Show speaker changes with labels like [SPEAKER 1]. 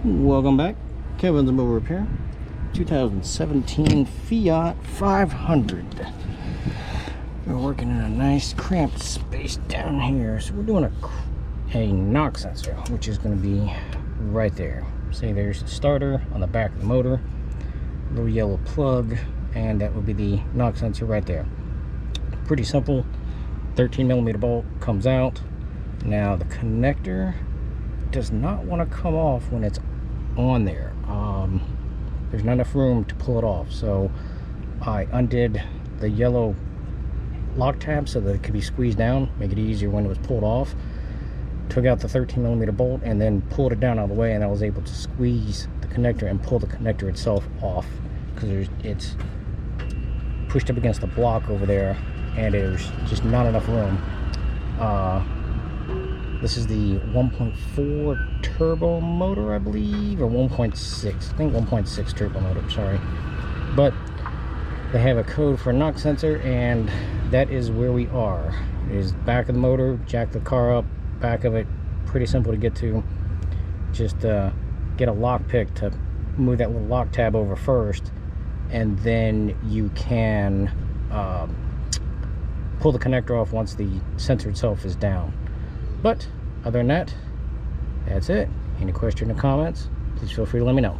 [SPEAKER 1] Welcome back. Kevin's Mobile Repair. 2017 Fiat 500. We're working in a nice cramped space down here. So we're doing a knock sensor, which is going to be right there. See, there's the starter on the back of the motor, little yellow plug, and that would be the knock sensor right there. Pretty simple. 13mm bolt comes out. Now the connector does not want to come off when it's on there. There's not enough room to pull it off, so I undid the yellow lock tab so that it could be squeezed down, make it easier when it was pulled off. Took out the 13mm bolt and then pulled it down out of the way, and I was able to squeeze the connector and pull the connector itself off because it's pushed up against the block over there and there's just not enough room. This is the 1.4 turbo motor, I believe, or 1.6. I think 1.6 turbo motor, sorry. But they have a code for a knock sensor, and that is where we are. It is back of the motor, jack the car up, back of it, pretty simple to get to. Just get a lock pick to move that little lock tab over first, and then you can pull the connector off once the sensor itself is down. But other than that, that's it. Any question or comments, please feel free to let me know.